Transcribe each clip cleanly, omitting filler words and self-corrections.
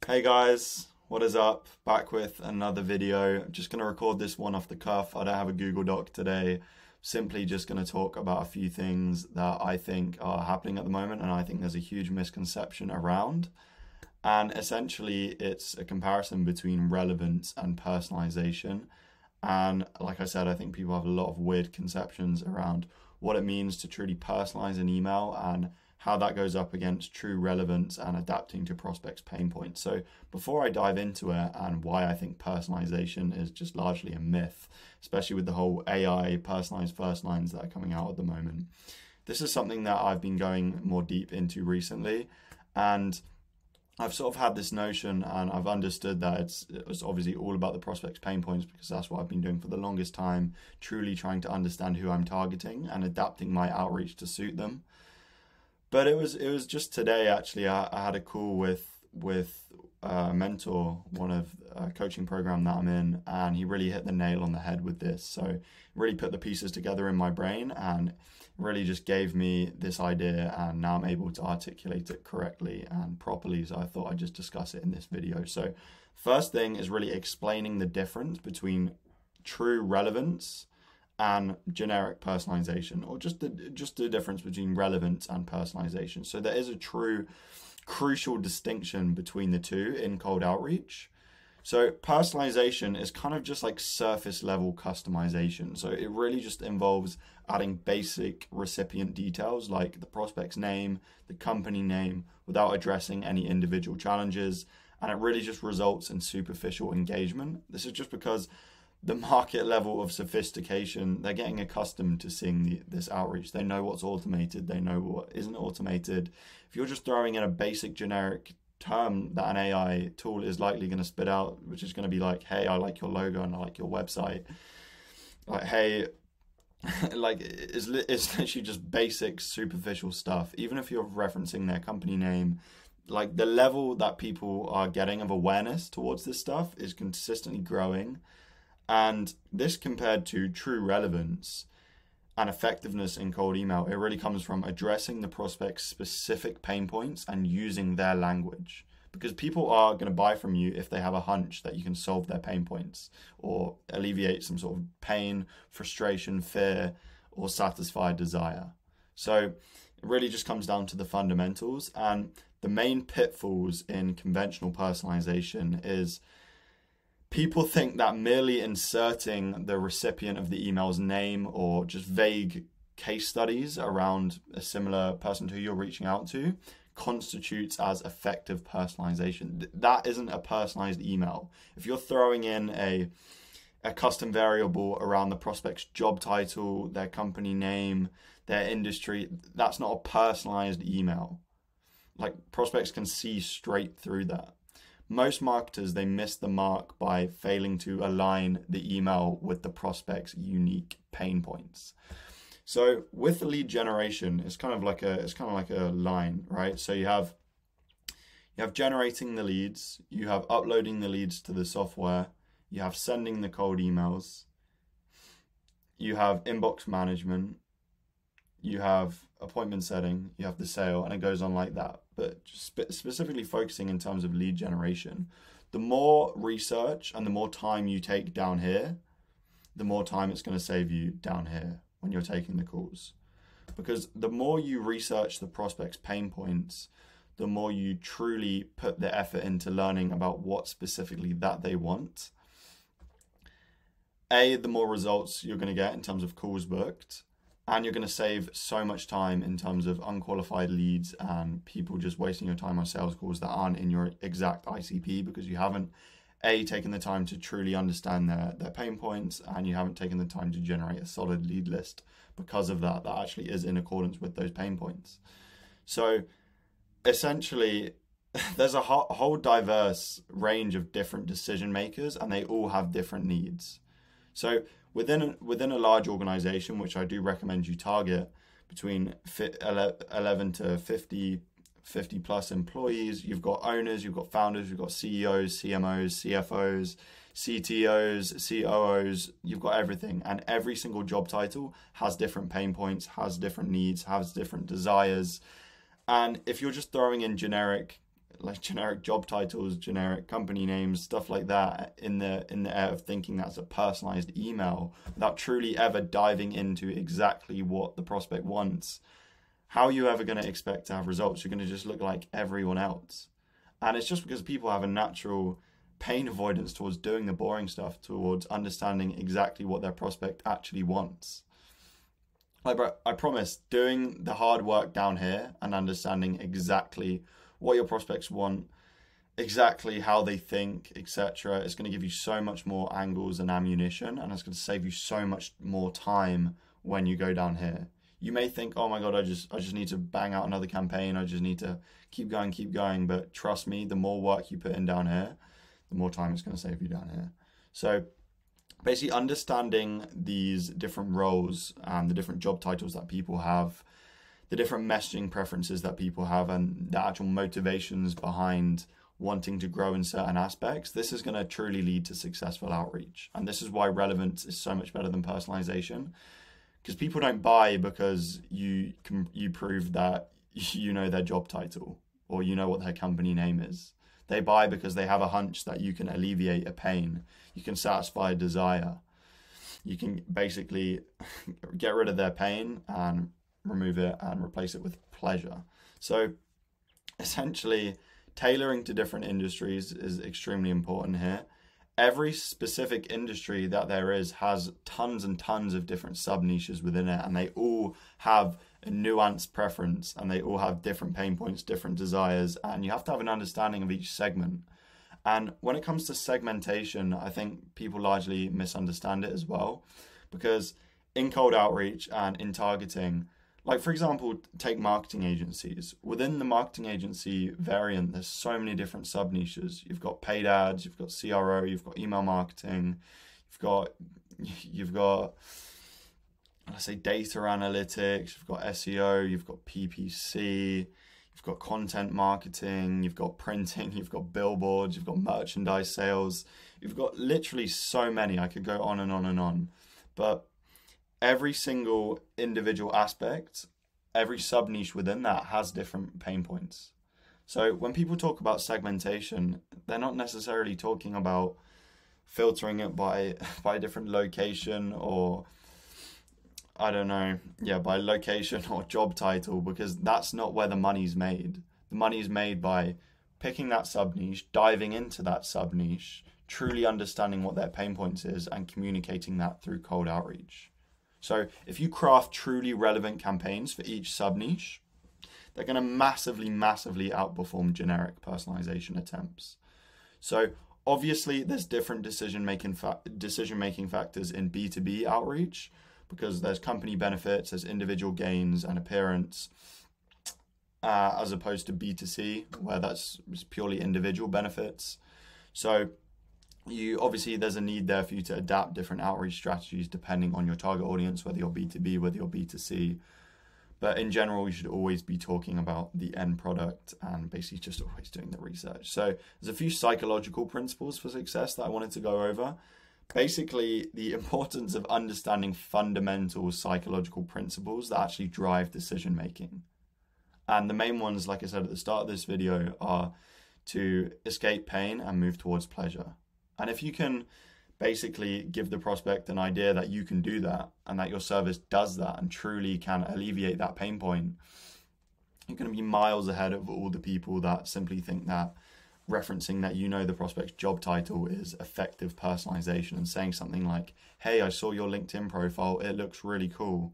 Hey guys, what is up? Back with another video. I'm just going to record this one off the cuff. I don't have a Google Doc today. Simply just going to talk about a few things that I think are happening at the moment and I think there's a huge misconception around. And essentially it's a comparison between relevance and personalization. And like I said, I think people have a lot of weird conceptions around what it means to truly personalize an email and how that goes up against true relevance and adapting to prospects' pain points. So before I dive into it and why I think personalization is just largely a myth, especially with the whole AI personalized first lines that are coming out at the moment, this is something that I've been going more deep into recently. And I've sort of had this notion and I've understood that it's obviously all about the prospect's pain points because that's what I've been doing for the longest time, truly trying to understand who I'm targeting and adapting my outreach to suit them. But it was just today actually. I had a call with a mentor, one of a coaching program that I'm in, and he really hit the nail on the head with this. So really put the pieces together in my brain and really just gave me this idea, and now I'm able to articulate it correctly and properly. So I thought I'd just discuss it in this video. So first thing is really explaining the difference between true relevance and generic personalization, or just the difference between relevance and personalization. So there is a true crucial distinction between the two in cold outreach. So personalization is kind of just like surface level customization. So it really just involves adding basic recipient details like the prospect's name, the company name, without addressing any individual challenges. And it really just results in superficial engagement. This is just because the market level of sophistication, they're getting accustomed to seeing this outreach. They know what's automated, they know what isn't automated. If you're just throwing in a basic generic term that an AI tool is likely going to spit out, which is going to be like, hey, I like your logo and I like your website. Like, hey, like it's literally just basic superficial stuff. Even if you're referencing their company name, like the level that people are getting of awareness towards this stuff is consistently growing. And this compared to true relevance and effectiveness in cold email, it really comes from addressing the prospect's specific pain points and using their language. Because people are going to buy from you if they have a hunch that you can solve their pain points or alleviate some sort of pain, frustration, fear, or satisfy desire. So it really just comes down to the fundamentals. And the main pitfalls in conventional personalization is people think that merely inserting the recipient of the email's name or just vague case studies around a similar person to who you're reaching out to constitutes as effective personalization. That isn't a personalized email. If you're throwing in a custom variable around the prospect's job title, their company name, their industry, that's not a personalized email. Like, prospects can see straight through that. Most marketers, they miss the mark by failing to align the email with the prospect's unique pain points. So with the lead generation, it's kind of like a line, right? So you have generating the leads, you have uploading the leads to the software, you have sending the cold emails, you have inbox management, you have appointment setting, you have the sale, and it goes on like that. But just specifically focusing in terms of lead generation, the more research and the more time you take down here, the more time it's going to save you down here when you're taking the calls. Because the more you research the prospect's pain points, the more you truly put the effort into learning about what specifically that they want. The more results you're going to get in terms of calls booked, and you're going to save so much time in terms of unqualified leads and people just wasting your time on sales calls that aren't in your exact ICP because you haven't taken the time to truly understand their pain points, and you haven't taken the time to generate a solid lead list because of that actually is in accordance with those pain points. So essentially, there's a whole diverse range of different decision makers, and they all have different needs. So within a large organization, which I do recommend you target between 11 to 50 plus employees, you've got owners, you've got founders, you've got CEOs, CMOs, CFOs, CTOs, COOs, you've got everything. And every single job title has different pain points, has different needs, has different desires. And if you're just throwing in generic like generic job titles, generic company names, stuff like that in the air of thinking that's a personalized email without truly ever diving into exactly what the prospect wants, how are you ever going to expect to have results? You're going to just look like everyone else. And it's just because people have a natural pain avoidance towards doing the boring stuff, towards understanding exactly what their prospect actually wants. Like, bro, I promise, doing the hard work down here and understanding exactly what your prospects want, exactly how they think, etc., is going to give you so much more angles and ammunition, and it's going to save you so much more time when you go down here. You may think, oh my God, I just need to bang out another campaign. I just need to keep going. But trust me, the more work you put in down here, the more time it's going to save you down here. So basically understanding these different roles and the different job titles that people have, the different messaging preferences that people have, and the actual motivations behind wanting to grow in certain aspects, this is going to truly lead to successful outreach. And this is why relevance is so much better than personalization, because people don't buy because you prove that you know their job title or you know what their company name is. They buy because they have a hunch that you can alleviate a pain, you can satisfy a desire, you can basically get rid of their pain and remove it and replace it with pleasure. So essentially, tailoring to different industries is extremely important here. Every specific industry that there is has tons and tons of different sub niches within it, and they all have a nuanced preference, and they all have different pain points, different desires, and you have to have an understanding of each segment. And when it comes to segmentation, I think people largely misunderstand it as well, because in cold outreach and in targeting, like for example, take marketing agencies. Within the marketing agency variant, there's so many different sub niches. You've got paid ads, you've got CRO, you've got email marketing, you've got let's say data analytics, you've got SEO, you've got PPC, you've got content marketing, you've got printing, you've got billboards, you've got merchandise sales. You've got literally so many. I could go on and on and on. But every single individual aspect, every sub niche within that has different pain points. So when people talk about segmentation, they're not necessarily talking about filtering it by different location or I don't know, by location or job title, because that's not where the money's made. The money's made by picking that sub niche, diving into that sub niche, truly understanding what their pain points is and communicating that through cold outreach. So if you craft truly relevant campaigns for each sub niche, they're going to massively outperform generic personalization attempts. So obviously there's different decision-making factors in B2B outreach, because there's company benefits, there's individual gains and appearance, as opposed to B2C, where that's purely individual benefits. So there's a need there for you to adapt different outreach strategies depending on your target audience, whether you're B2B, whether you're B2C. But in general, you should always be talking about the end product and basically just always doing the research. So there's a few psychological principles for success that I wanted to go over. Basically, the importance of understanding fundamental psychological principles that actually drive decision making. And the main ones, like I said at the start of this video, are to escape pain and move towards pleasure. And if you can basically give the prospect an idea that you can do that and that your service does that and truly can alleviate that pain point, you're going to be miles ahead of all the people that simply think that referencing that you know the prospect's job title is effective personalization and saying something like, hey, I saw your LinkedIn profile, it looks really cool,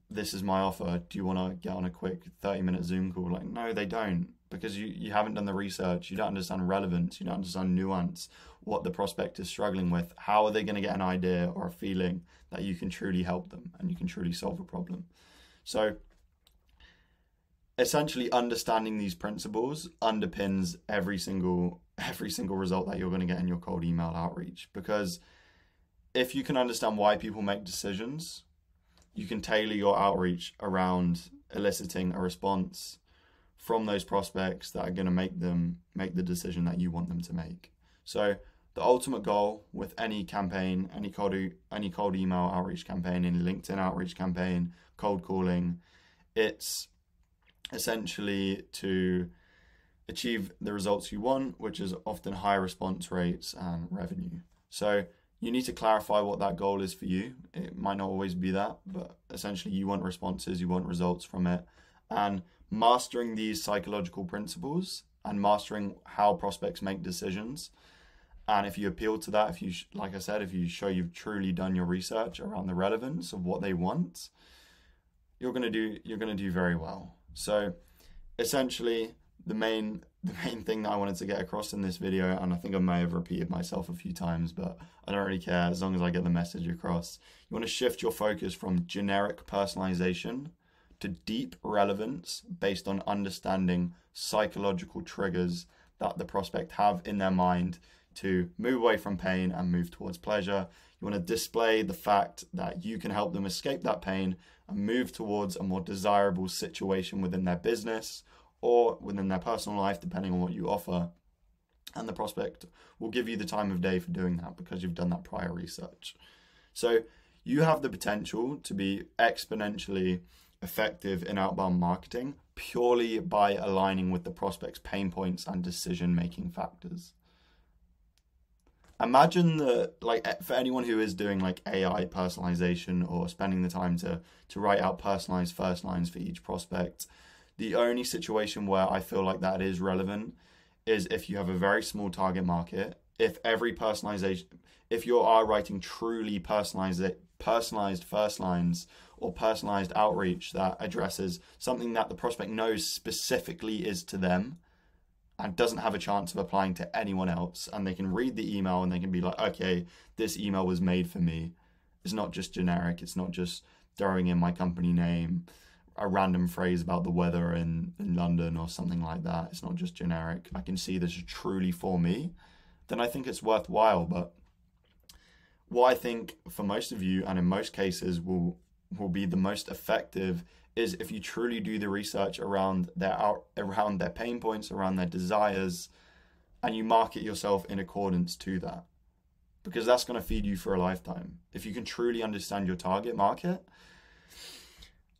this is my offer, do you want to get on a quick 30-minute Zoom call? Like, no, they don't, because you haven't done the research, you don't understand relevance, you don't understand nuance, what the prospect is struggling with. How are they going to get an idea or a feeling that you can truly help them and you can truly solve a problem? So essentially understanding these principles underpins every single result that you're going to get in your cold email outreach, because if you can understand why people make decisions, you can tailor your outreach around eliciting a response from those prospects that are going to make them make the decision that you want them to make. So the ultimate goal with any campaign, any cold email outreach campaign, any LinkedIn outreach campaign, cold calling, it's essentially to achieve the results you want, which is often high response rates and revenue. So you need to clarify what that goal is for you. It might not always be that, but essentially you want responses, you want results from it. And mastering these psychological principles and mastering how prospects make decisions. And if you appeal to that, if you, like I said, if you show you've truly done your research around the relevance of what they want, you're gonna do very well. So essentially, the main thing that I wanted to get across in this video, and I think I may have repeated myself a few times, but I don't really care as long as I get the message across. You want to shift your focus from generic personalization to deep relevance based on understanding psychological triggers that the prospect have in their mind to move away from pain and move towards pleasure. You want to display the fact that you can help them escape that pain and move towards a more desirable situation within their business or within their personal life, depending on what you offer. And the prospect will give you the time of day for doing that because you've done that prior research. So you have the potential to be exponentially effective in outbound marketing purely by aligning with the prospect's pain points and decision-making factors. Imagine that, like, for anyone who is doing like AI personalization or spending the time to write out personalized first lines for each prospect, the only situation where I feel like that is relevant is if you have a very small target market. If every personalization, if you are writing truly personalized first lines or personalized outreach that addresses something that the prospect knows specifically is to them and doesn't have a chance of applying to anyone else, and they can read the email and they can be like, okay, this email was made for me. It's not just generic. It's not just throwing in my company name, a random phrase about the weather in London or something like that. It's not just generic. I can see this is truly for me. Then I think it's worthwhile. But what I think for most of you and in most cases will be the most effective is if you truly do the research around their pain points, around their desires, and you market yourself in accordance to that. Because that's going to feed you for a lifetime. If you can truly understand your target market,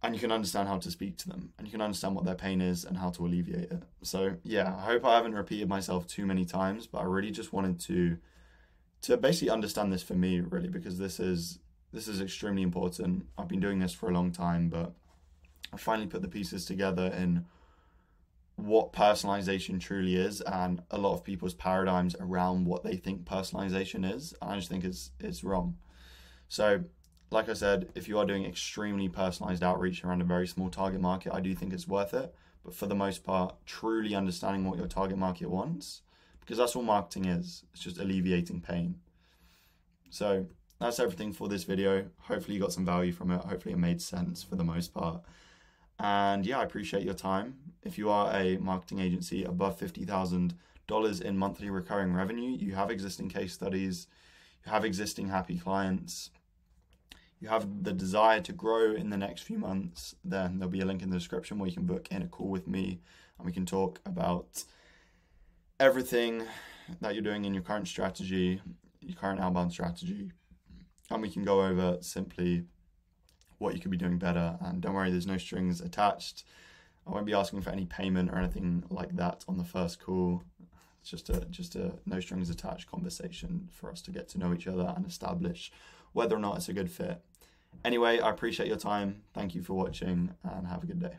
and you can understand how to speak to them, and you can understand what their pain is and how to alleviate it. So yeah, I hope I haven't repeated myself too many times, but I really just wanted to basically understand this for me, really, because this is extremely important. I've been doing this for a long time, but I finally put the pieces together in what personalization truly is and a lot of people's paradigms around what they think personalization is. I just think it's wrong. So like I said, if you are doing extremely personalized outreach around a very small target market, I do think it's worth it. But for the most part, truly understanding what your target market wants, because that's all marketing is. It's just alleviating pain. So that's everything for this video. Hopefully you got some value from it. Hopefully it made sense for the most part. And yeah, I appreciate your time. If you are a marketing agency above $50,000 in monthly recurring revenue, you have existing case studies, you have existing happy clients, you have the desire to grow in the next few months, then there'll be a link in the description where you can book in a call with me and we can talk about everything that you're doing in your current strategy, your current outbound strategy, and we can go over simply what you could be doing better. And don't worry, there's no strings attached. I won't be asking for any payment or anything like that on the first call. It's just a no strings attached conversation for us to get to know each other and establish whether or not it's a good fit. Anyway, I appreciate your time. Thank you for watching and have a good day.